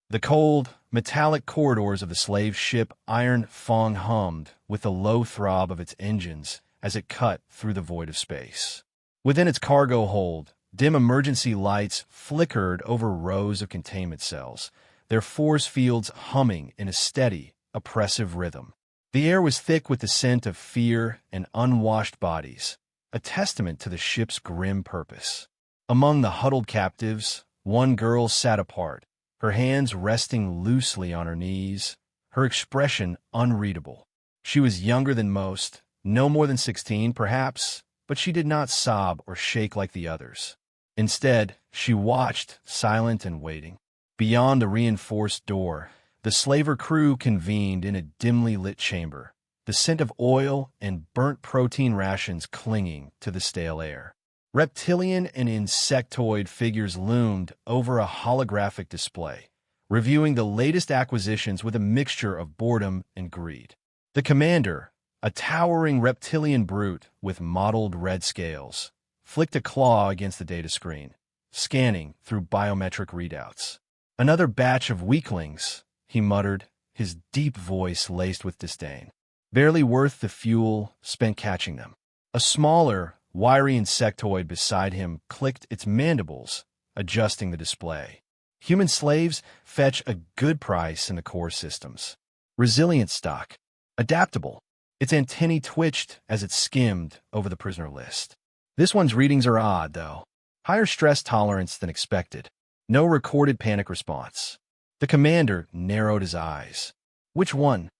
The cold, metallic corridors of the slave ship Iron Fong hummed with the low throb of its engines as it cut through the void of space. Within its cargo hold, dim emergency lights flickered over rows of containment cells, their force fields humming in a steady, oppressive rhythm. The air was thick with the scent of fear and unwashed bodies, a testament to the ship's grim purpose. Among the huddled captives, one girl sat apart, her hands resting loosely on her knees, her expression unreadable. She was younger than most, no more than 16 perhaps, but she did not sob or shake like the others. Instead, she watched, silent and waiting. Beyond the reinforced door, the slaver crew convened in a dimly lit chamber, the scent of oil and burnt protein rations clinging to the stale air. Reptilian and insectoid figures loomed over a holographic display, reviewing the latest acquisitions with a mixture of boredom and greed. The commander, a towering reptilian brute with mottled red scales, flicked a claw against the data screen, scanning through biometric readouts. "Another batch of weaklings," he muttered, his deep voice laced with disdain. "Barely worth the fuel spent catching them." A smaller, wiry insectoid beside him clicked its mandibles, adjusting the display. Human slaves fetch a good price in the core systems. Resilient stock. Adaptable. Its antennae twitched as it skimmed over the prisoner list. This one's readings are odd, though. Higher stress tolerance than expected. No recorded panic response. The commander narrowed his eyes. Which one?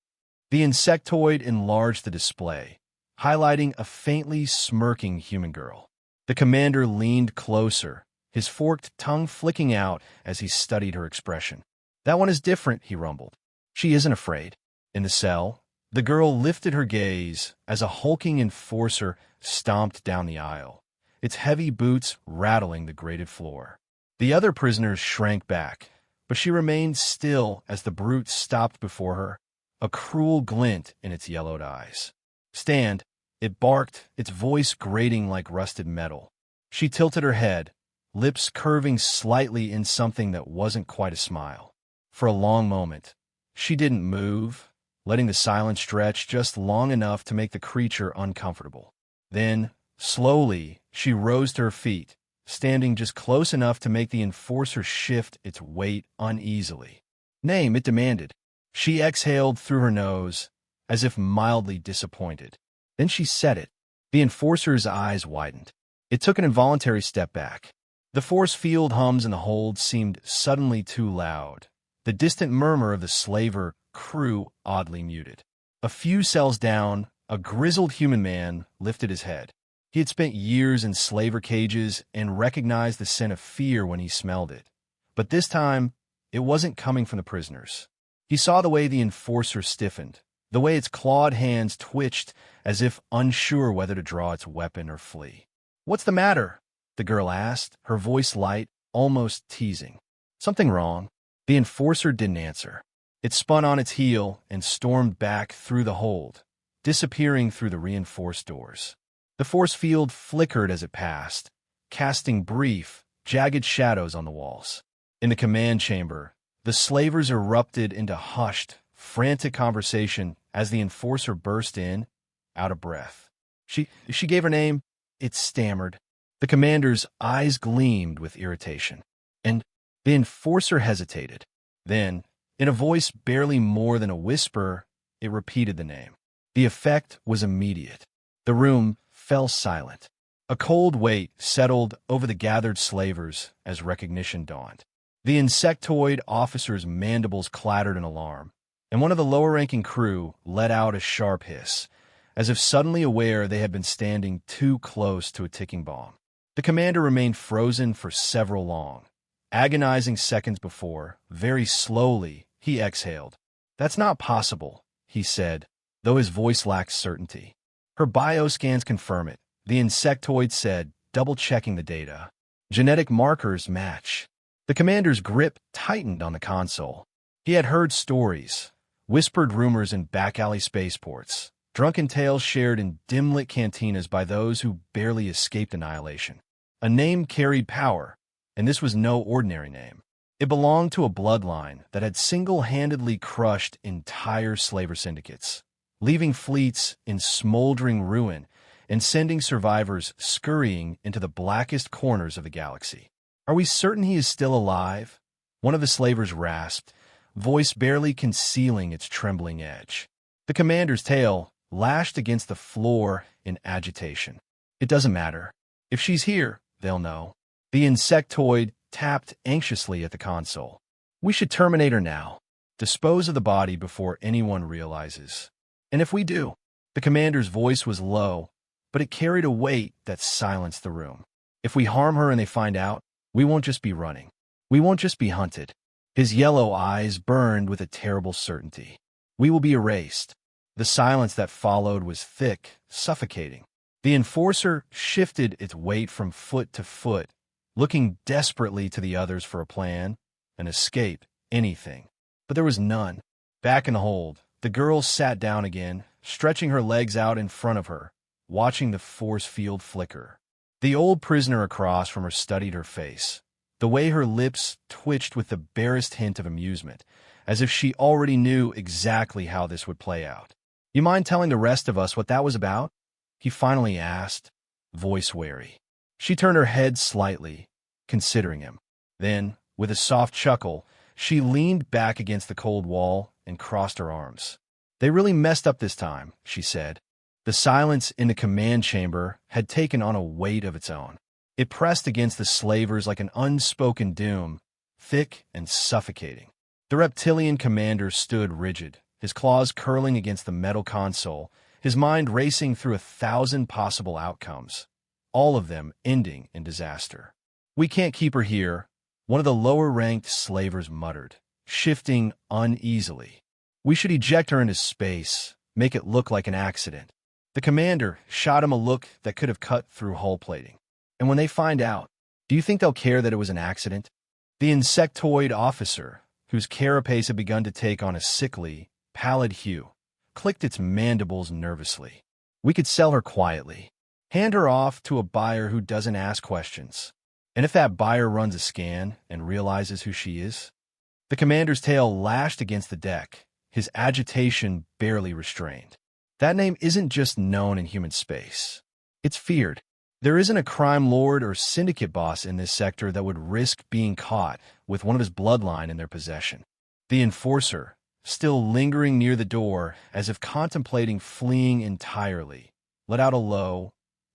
The insectoid enlarged the display, highlighting a faintly smirking human girl. The commander leaned closer, his forked tongue flicking out as he studied her expression. "That one is different," he rumbled. "She isn't afraid." In the cell, the girl lifted her gaze as a hulking enforcer stomped down the aisle, its heavy boots rattling the grated floor. The other prisoners shrank back, but she remained still as the brute stopped before her, a cruel glint in its yellowed eyes. "Stand," it barked, its voice grating like rusted metal. She tilted her head, lips curving slightly in something that wasn't quite a smile. For a long moment, she didn't move, letting the silence stretch just long enough to make the creature uncomfortable. Then, slowly, she rose to her feet, standing just close enough to make the enforcer shift its weight uneasily. "Name," it demanded. She exhaled through her nose, as if mildly disappointed. Then she said it. The enforcer's eyes widened. It took an involuntary step back. The force field hums in the hold seemed suddenly too loud, the distant murmur of the slaver crew oddly muted. A few cells down, a grizzled human man lifted his head. He had spent years in slaver cages and recognized the scent of fear when he smelled it. But this time, it wasn't coming from the prisoners. He saw the way the enforcer stiffened, the way its clawed hands twitched as if unsure whether to draw its weapon or flee. "What's the matter?" the girl asked, her voice light, almost teasing. "Something wrong?" The enforcer didn't answer. It spun on its heel and stormed back through the hold, disappearing through the reinforced doors. The force field flickered as it passed, casting brief, jagged shadows on the walls. In the command chamber, the slavers erupted into hushed, frantic conversation as the enforcer burst in, out of breath. She gave her name," it stammered. The commander's eyes gleamed with irritation. And the enforcer hesitated. Then, in a voice barely more than a whisper, it repeated the name. The effect was immediate. The room fell silent. A cold weight settled over the gathered slavers as recognition dawned. The insectoid officer's mandibles clattered in alarm, and one of the lower-ranking crew let out a sharp hiss, as if suddenly aware they had been standing too close to a ticking bomb. The commander remained frozen for several long, agonizing seconds before, very slowly, he exhaled. "That's not possible," he said, though his voice lacked certainty. "Her bioscans confirm it," the insectoid said, double-checking the data. "Genetic markers match." The commander's grip tightened on the console. He had heard stories, whispered rumors in back-alley spaceports, drunken tales shared in dim-lit cantinas by those who barely escaped annihilation. A name carried power, and this was no ordinary name. It belonged to a bloodline that had single-handedly crushed entire slaver syndicates, leaving fleets in smoldering ruin and sending survivors scurrying into the blackest corners of the galaxy. "Are we certain he is still alive?" one of the slavers rasped, voice barely concealing its trembling edge. The commander's tail lashed against the floor in agitation. "It doesn't matter. If she's here, they'll know." The insectoid tapped anxiously at the console. "We should terminate her now. Dispose of the body before anyone realizes. And if we do..." The commander's voice was low, but it carried a weight that silenced the room. "If we harm her and they find out, we won't just be running. We won't just be hunted." His yellow eyes burned with a terrible certainty. "We will be erased." The silence that followed was thick, suffocating. The enforcer shifted its weight from foot to foot, looking desperately to the others for a plan, an escape, anything. But there was none. Back in the hold, the girl sat down again, stretching her legs out in front of her, watching the force field flicker. The old prisoner across from her studied her face, the way her lips twitched with the barest hint of amusement, as if she already knew exactly how this would play out. "You mind telling the rest of us what that was about?" he finally asked, voice wary. She turned her head slightly, considering him. Then, with a soft chuckle, she leaned back against the cold wall and crossed her arms. "They really messed up this time," she said. The silence in the command chamber had taken on a weight of its own. It pressed against the slavers like an unspoken doom, thick and suffocating. The reptilian commander stood rigid, his claws curling against the metal console, his mind racing through 1,000 possible outcomes, all of them ending in disaster. "We can't keep her here," one of the lower-ranked slavers muttered, shifting uneasily. "We should eject her into space, make it look like an accident." The commander shot him a look that could have cut through hull plating. "And when they find out, do you think they'll care that it was an accident?" The insectoid officer, whose carapace had begun to take on a sickly, pallid hue, clicked its mandibles nervously. "We could sell her quietly. Hand her off to a buyer who doesn't ask questions. And if that buyer runs a scan and realizes who she is?" The commander's tail lashed against the deck, his agitation barely restrained. "That name isn't just known in human space. It's feared. There isn't a crime lord or syndicate boss in this sector that would risk being caught with one of his bloodline in their possession." The enforcer, still lingering near the door as if contemplating fleeing entirely, let out a low,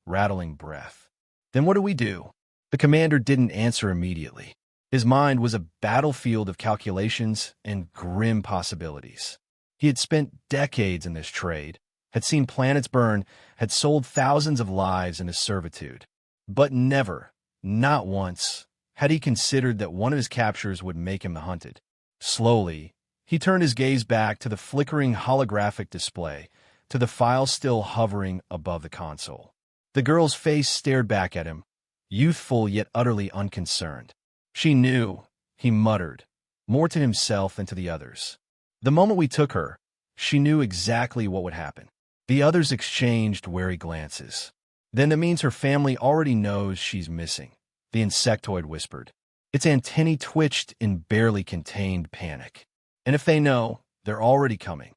rattling breath. "Then what do we do?" The commander didn't answer immediately. His mind was a battlefield of calculations and grim possibilities. He had spent decades in this trade, had seen planets burn, had sold thousands of lives into servitude. But never, not once, had he considered that one of his captures would make him the hunted. Slowly, he turned his gaze back to the flickering holographic display, to the file still hovering above the console. The girl's face stared back at him, youthful yet utterly unconcerned. "She knew," he muttered, more to himself than to the others. "The moment we took her, she knew exactly what would happen." The others exchanged wary glances. "Then that means her family already knows she's missing," the insectoid whispered. Its antennae twitched in barely contained panic. "And if they know, they're already coming."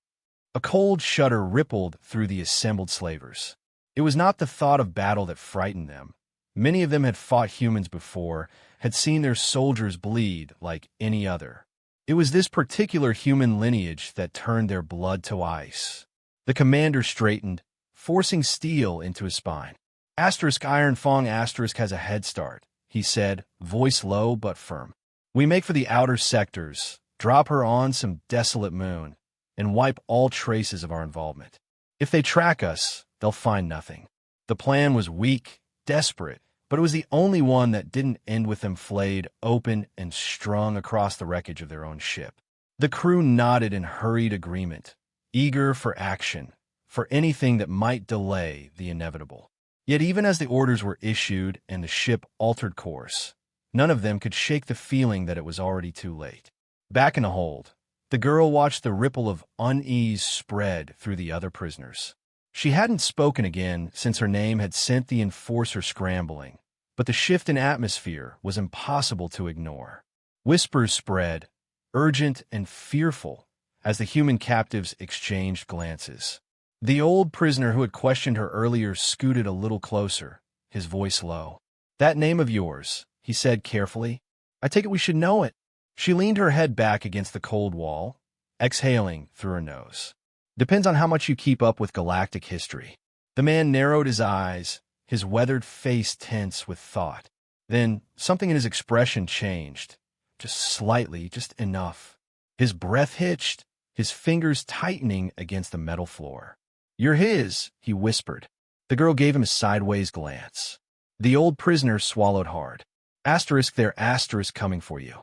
A cold shudder rippled through the assembled slavers. It was not the thought of battle that frightened them. Many of them had fought humans before, had seen their soldiers bleed like any other. It was this particular human lineage that turned their blood to ice. The commander straightened, forcing steel into his spine. Iron Fong has a head start," he said, voice low but firm. "We make for the outer sectors, drop her on some desolate moon, and wipe all traces of our involvement. If they track us, they'll find nothing." The plan was weak, desperate, but it was the only one that didn't end with them flayed open and strung across the wreckage of their own ship. The crew nodded in hurried agreement, eager for action, for anything that might delay the inevitable. Yet even as the orders were issued and the ship altered course, none of them could shake the feeling that it was already too late. Back in the hold, the girl watched the ripple of unease spread through the other prisoners. She hadn't spoken again since her name had sent the enforcer scrambling, but the shift in atmosphere was impossible to ignore. Whispers spread, urgent and fearful, as the human captives exchanged glances. The old prisoner who had questioned her earlier scooted a little closer, his voice low. "That name of yours," he said carefully. "I take it we should know it." She leaned her head back against the cold wall, exhaling through her nose. "Depends on how much you keep up with galactic history." The man narrowed his eyes, his weathered face tense with thought. Then something in his expression changed. Just slightly, just enough. His breath hitched, his fingers tightening against the metal floor. "You're his," he whispered. The girl gave him a sideways glance. The old prisoner swallowed hard. Asterisk there, asterisk coming for you.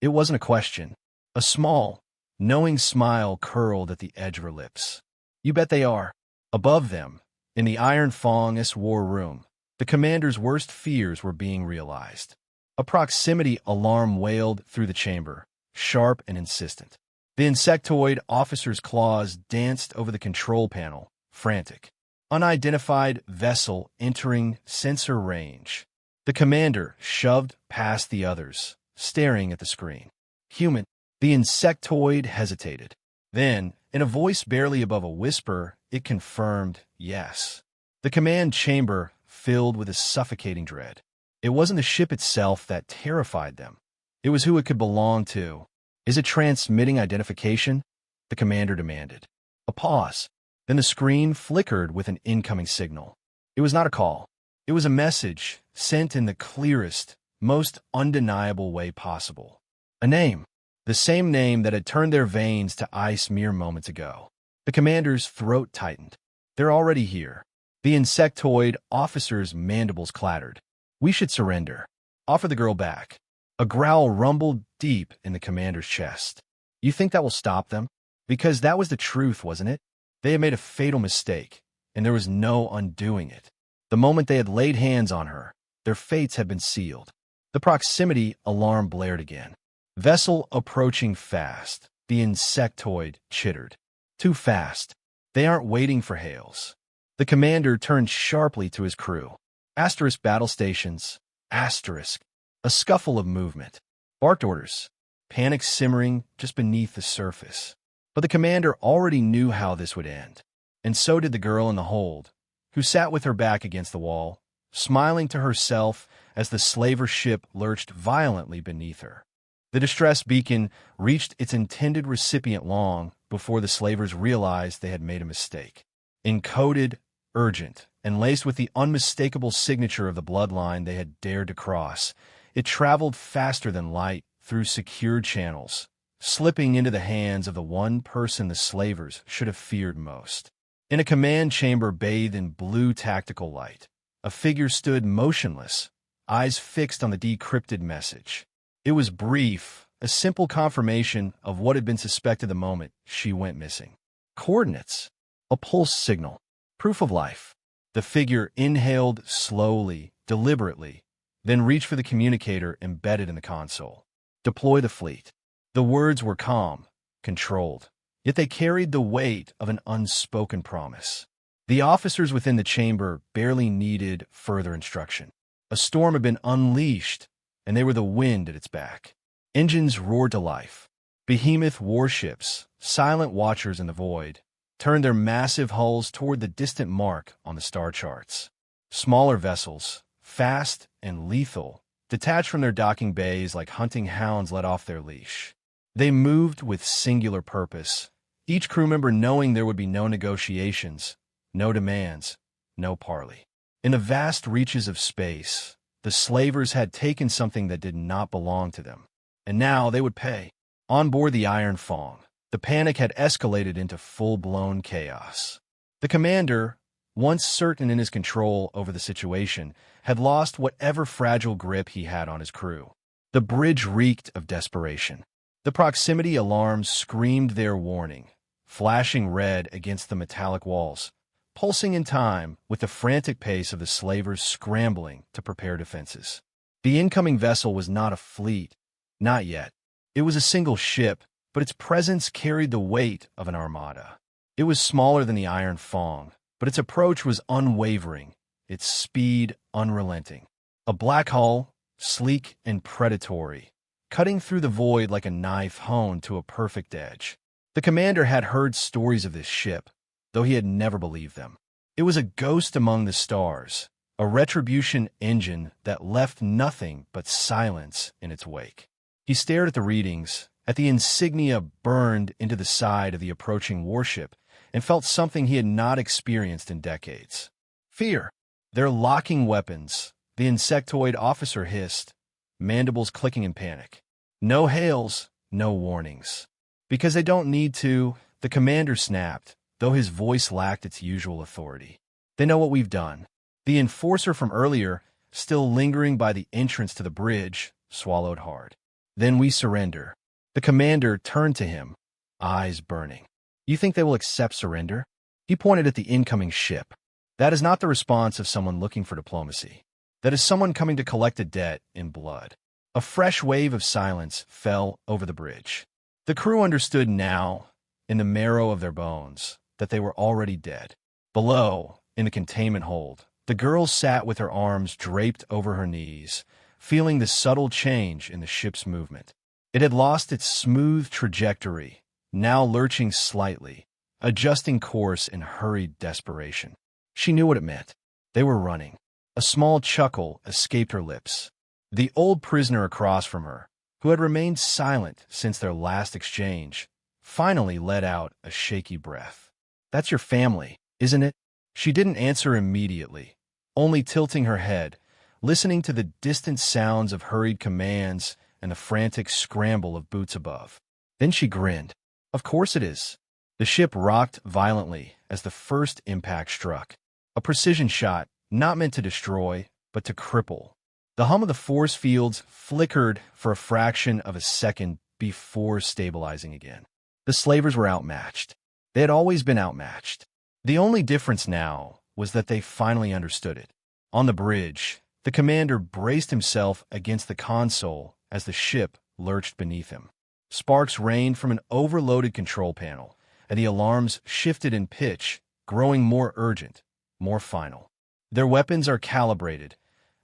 It wasn't a question. A small, knowing smile curled at the edge of her lips. "You bet they are." Above them, in the Iron Fong's war room, the commander's worst fears were being realized. A proximity alarm wailed through the chamber, sharp and insistent. The insectoid officer's claws danced over the control panel, frantic. Unidentified vessel entering sensor range. The commander shoved past the others, staring at the screen. "Human." The insectoid hesitated. Then, in a voice barely above a whisper, it confirmed yes. The command chamber filled with a suffocating dread. It wasn't the ship itself that terrified them. It was who it could belong to. "Is it transmitting identification?" the commander demanded. A pause. Then the screen flickered with an incoming signal. It was not a call. It was a message, sent in the clearest, most undeniable way possible. A name. The same name that had turned their veins to ice mere moments ago. The commander's throat tightened. "They're already here." The insectoid officer's mandibles clattered. "We should surrender. Offer the girl back." A growl rumbled deep in the commander's chest. "You think that will stop them?" Because that was the truth, wasn't it? They had made a fatal mistake, and there was no undoing it. The moment they had laid hands on her, their fates had been sealed. The proximity alarm blared again. "Vessel approaching fast," the insectoid chittered. "Too fast. They aren't waiting for hails." The commander turned sharply to his crew. Asterisk battle stations. Asterisk. A scuffle of movement. Barked orders. Panic simmering just beneath the surface. But the commander already knew how this would end. And so did the girl in the hold, who sat with her back against the wall, smiling to herself as the slaver ship lurched violently beneath her. The distress beacon reached its intended recipient long before the slavers realized they had made a mistake. Encoded, urgent, and laced with the unmistakable signature of the bloodline they had dared to cross, it traveled faster than light through secured channels, slipping into the hands of the one person the slavers should have feared most. In a command chamber bathed in blue tactical light, a figure stood motionless, eyes fixed on the decrypted message. It was brief, a simple confirmation of what had been suspected the moment she went missing. Coordinates. A pulse signal. Proof of life. The figure inhaled slowly, deliberately, then reached for the communicator embedded in the console. "Deploy the fleet." The words were calm, controlled, yet they carried the weight of an unspoken promise. The officers within the chamber barely needed further instruction. A storm had been unleashed, and they were the wind at its back. Engines roared to life. Behemoth warships, silent watchers in the void, turned their massive hulls toward the distant mark on the star charts. Smaller vessels, fast and lethal, detached from their docking bays like hunting hounds let off their leash. They moved with singular purpose, each crew member knowing there would be no negotiations, no demands, no parley. In the vast reaches of space, the slavers had taken something that did not belong to them, and now they would pay. On board the Iron Fong, the panic had escalated into full-blown chaos. The commander, once certain in his control over the situation, had lost whatever fragile grip he had on his crew. The bridge reeked of desperation. The proximity alarms screamed their warning, flashing red against the metallic walls, pulsing in time with the frantic pace of the slavers scrambling to prepare defenses. The incoming vessel was not a fleet, not yet. It was a single ship, but its presence carried the weight of an armada. It was smaller than the Iron Fong, but its approach was unwavering, its speed unrelenting. A black hull, sleek and predatory, cutting through the void like a knife honed to a perfect edge. The commander had heard stories of this ship, though he had never believed them. It was a ghost among the stars, a retribution engine that left nothing but silence in its wake. He stared at the readings, at the insignia burned into the side of the approaching warship, and felt something he had not experienced in decades. Fear. They're locking weapons, the insectoid officer hissed, mandibles clicking in panic. No hails, no warnings. Because they don't need to, the commander snapped, though his voice lacked its usual authority. They know what we've done. The enforcer from earlier, still lingering by the entrance to the bridge, swallowed hard. Then we surrender. The commander turned to him, eyes burning. You think they will accept surrender? He pointed at the incoming ship. That is not the response of someone looking for diplomacy. That is someone coming to collect a debt in blood. A fresh wave of silence fell over the bridge. The crew understood now, in the marrow of their bones, that they were already dead. Below, in the containment hold, the girl sat with her arms draped over her knees, feeling the subtle change in the ship's movement. It had lost its smooth trajectory, now lurching slightly, adjusting course in hurried desperation. She knew what it meant. They were running. A small chuckle escaped her lips. The old prisoner across from her, who had remained silent since their last exchange, finally let out a shaky breath. That's your family, isn't it? She didn't answer immediately, only tilting her head, listening to the distant sounds of hurried commands and the frantic scramble of boots above. Then she grinned. Of course it is. The ship rocked violently as the first impact struck. A precision shot, not meant to destroy, but to cripple. The hum of the force fields flickered for a fraction of a second before stabilizing again. The slavers were outmatched. They had always been outmatched. The only difference now was that they finally understood it. On the bridge, the commander braced himself against the console as the ship lurched beneath him. Sparks rained from an overloaded control panel, and the alarms shifted in pitch, growing more urgent, more final. Their weapons are calibrated.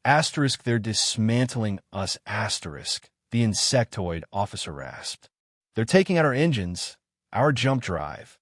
Asterisk, they're dismantling us, asterisk, the insectoid officer rasped. They're taking out our engines, our jump drive.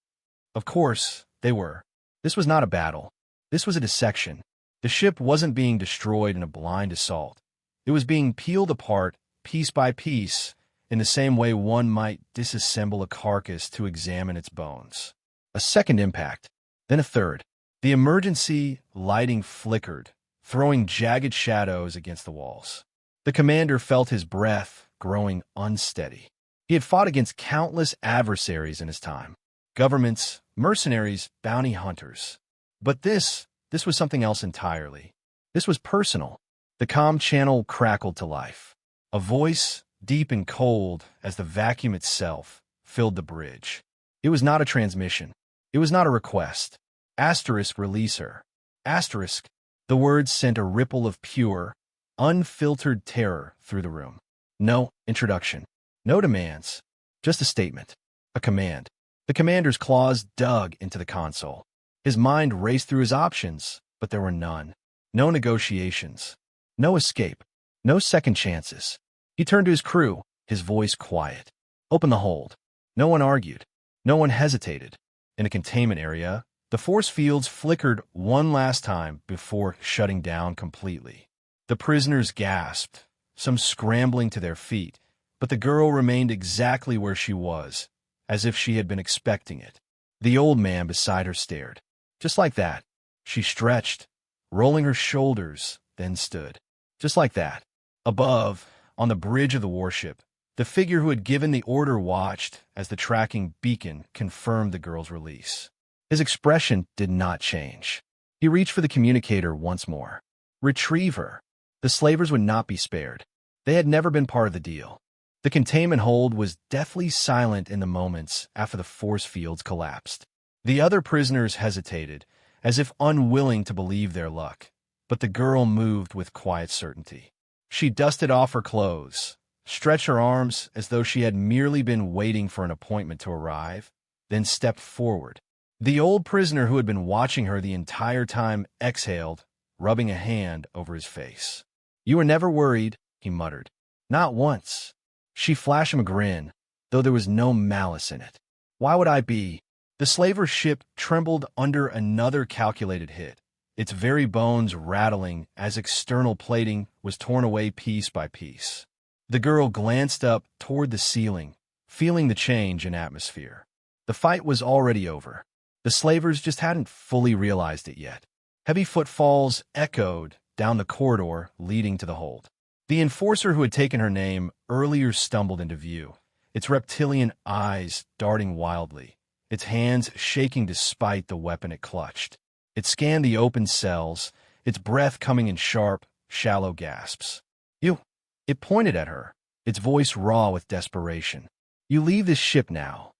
Of course, they were. This was not a battle. This was a dissection. The ship wasn't being destroyed in a blind assault. It was being peeled apart, piece by piece, in the same way one might disassemble a carcass to examine its bones. A second impact, then a third. The emergency lighting flickered, throwing jagged shadows against the walls. The commander felt his breath growing unsteady. He had fought against countless adversaries in his time. Governments, mercenaries, bounty hunters. But this was something else entirely. This was personal. The comm channel crackled to life. A voice, deep and cold as the vacuum itself, filled the bridge. It was not a transmission. It was not a request. Asterisk, release her. Asterisk. The words sent a ripple of pure, unfiltered terror through the room. No introduction. No demands. Just a statement. A command. The commander's claws dug into the console. His mind raced through his options, but there were none. No negotiations. No escape. No second chances. He turned to his crew, his voice quiet. Open the hold. No one argued. No one hesitated. In a containment area, the force fields flickered one last time before shutting down completely. The prisoners gasped, some scrambling to their feet, but the girl remained exactly where she was, as if she had been expecting it. The old man beside her stared. Just like that. She stretched, rolling her shoulders, then stood. Just like that. Above, on the bridge of the warship, the figure who had given the order watched as the tracking beacon confirmed the girl's release. His expression did not change. He reached for the communicator once more. Retrieve her. The slavers would not be spared. They had never been part of the deal. The containment hold was deathly silent in the moments after the force fields collapsed. The other prisoners hesitated, as if unwilling to believe their luck, but the girl moved with quiet certainty. She dusted off her clothes, stretched her arms as though she had merely been waiting for an appointment to arrive, then stepped forward. The old prisoner who had been watching her the entire time exhaled, rubbing a hand over his face. You were never worried, he muttered. Not once. She flashed him a grin, though there was no malice in it. Why would I be? The slaver's ship trembled under another calculated hit, its very bones rattling as external plating was torn away piece by piece. The girl glanced up toward the ceiling, feeling the change in atmosphere. The fight was already over. The slavers just hadn't fully realized it yet. Heavy footfalls echoed down the corridor leading to the hold. The enforcer who had taken her name earlier stumbled into view, its reptilian eyes darting wildly, its hands shaking despite the weapon it clutched. It scanned the open cells, its breath coming in sharp, shallow gasps. "You!" It pointed at her, its voice raw with desperation. "You leave this ship now."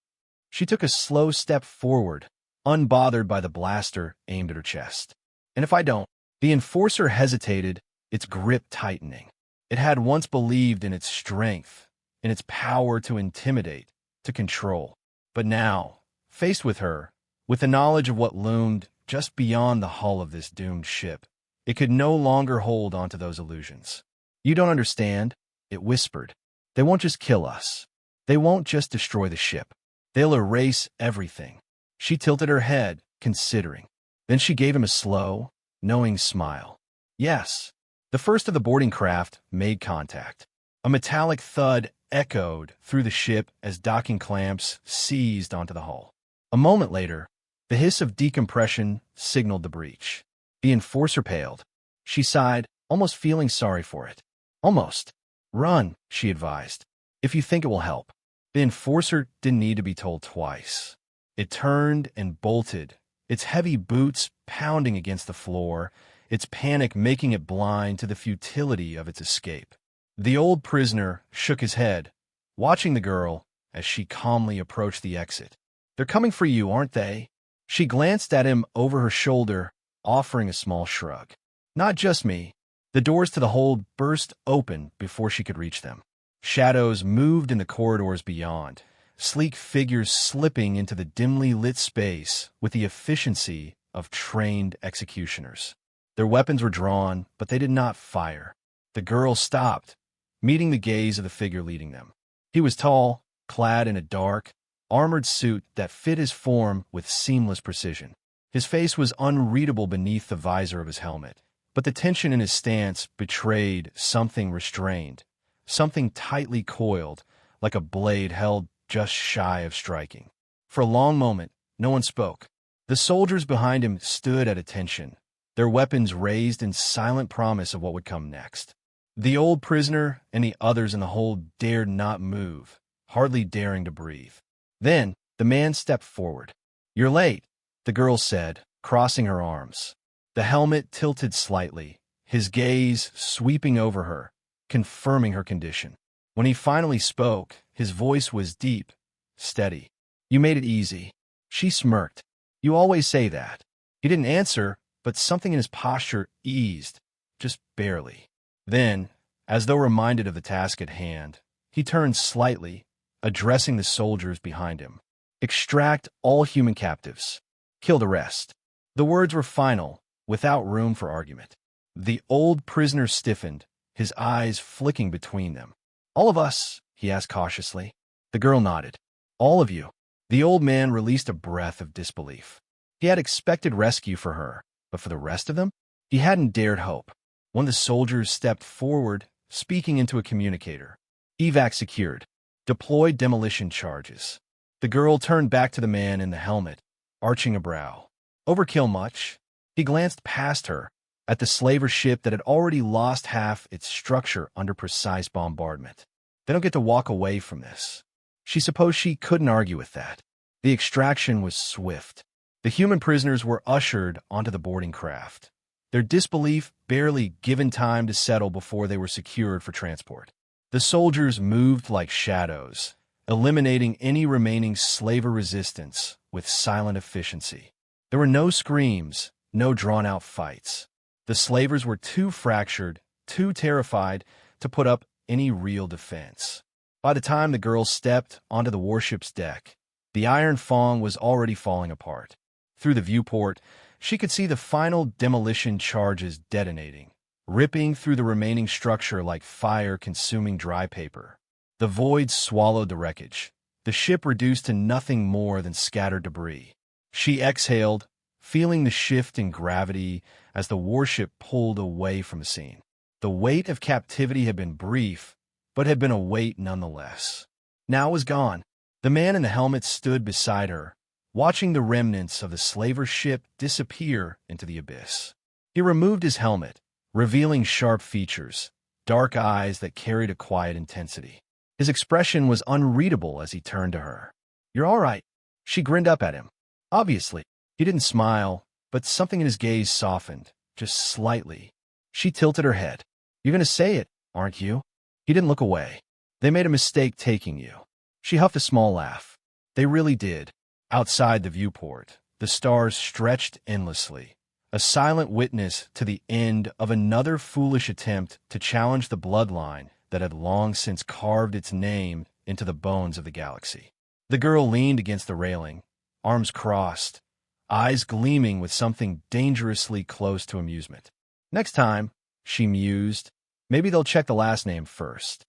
She took a slow step forward, unbothered by the blaster aimed at her chest. "And if I don't?" The enforcer hesitated, its grip tightening. It had once believed in its strength, in its power to intimidate, to control. But now, faced with her, with the knowledge of what loomed just beyond the hull of this doomed ship, it could no longer hold onto those illusions. "You don't understand," it whispered. "They won't just kill us. They won't just destroy the ship. They'll erase everything." She tilted her head, considering. Then she gave him a slow, knowing smile. "Yes." The first of the boarding craft made contact. A metallic thud echoed through the ship as docking clamps seized onto the hull. A moment later, the hiss of decompression signaled the breach. The enforcer paled. She sighed, almost feeling sorry for it. "Almost. Run," she advised, "if you think it will help." The enforcer didn't need to be told twice. It turned and bolted, its heavy boots pounding against the floor, its panic making it blind to the futility of its escape. The old prisoner shook his head, watching the girl as she calmly approached the exit. "They're coming for you, aren't they?" She glanced at him over her shoulder, offering a small shrug. "Not just me." The doors to the hold burst open before she could reach them. Shadows moved in the corridors beyond, sleek figures slipping into the dimly lit space with the efficiency of trained executioners. Their weapons were drawn, but they did not fire. The girl stopped, meeting the gaze of the figure leading them. He was tall, clad in a dark, armored suit that fit his form with seamless precision. His face was unreadable beneath the visor of his helmet, but the tension in his stance betrayed something restrained, something tightly coiled, like a blade held just shy of striking. For a long moment, no one spoke. The soldiers behind him stood at attention, their weapons raised in silent promise of what would come next. The old prisoner and the others in the hold dared not move, hardly daring to breathe. Then, the man stepped forward. "You're late," the girl said, crossing her arms. The helmet tilted slightly, his gaze sweeping over her, confirming her condition. When he finally spoke, his voice was deep, steady. "You made it easy." She smirked. "You always say that." He didn't answer, but something in his posture eased, just barely. Then, as though reminded of the task at hand, he turned slightly, addressing the soldiers behind him. "Extract all human captives. Kill the rest." The words were final, without room for argument. The old prisoner stiffened, his eyes flicking between them. "All of us?" he asked cautiously. The girl nodded. "All of you." The old man released a breath of disbelief. He had expected rescue for her, but for the rest of them, he hadn't dared hope. One of the soldiers stepped forward, speaking into a communicator. "Evac secured. Deploy demolition charges." The girl turned back to the man in the helmet, arching a brow. "Overkill much?" He glanced past her, at the slaver ship that had already lost half its structure under precise bombardment. They don't get to walk away from this. She supposed she couldn't argue with that. The extraction was swift. The human prisoners were ushered onto the boarding craft, their disbelief barely given time to settle before they were secured for transport. The soldiers moved like shadows, eliminating any remaining slaver resistance with silent efficiency. There were no screams, no drawn-out fights. The slavers were too fractured, too terrified to put up any real defense. By the time the girl stepped onto the warship's deck, the iron fong was already falling apart. Through the viewport, she could see the final demolition charges detonating, ripping through the remaining structure like fire consuming dry paper. The void swallowed the wreckage, the ship reduced to nothing more than scattered debris. She exhaled, feeling the shift in gravity as the warship pulled away from the scene. The weight of captivity had been brief, but had been a weight nonetheless. Now it was gone. The man in the helmet stood beside her, watching the remnants of the slaver ship disappear into the abyss. He removed his helmet, revealing sharp features, dark eyes that carried a quiet intensity. His expression was unreadable as he turned to her. "You're all right." She grinned up at him. Obviously, he didn't smile, but something in his gaze softened, just slightly. She tilted her head. "You're going to say it, aren't you?" He didn't look away. "They made a mistake taking you." She huffed a small laugh. They really did. Outside the viewport, the stars stretched endlessly, a silent witness to the end of another foolish attempt to challenge the bloodline that had long since carved its name into the bones of the galaxy. The girl leaned against the railing, arms crossed, eyes gleaming with something dangerously close to amusement. "Next time," she mused, "maybe they'll check the last name first."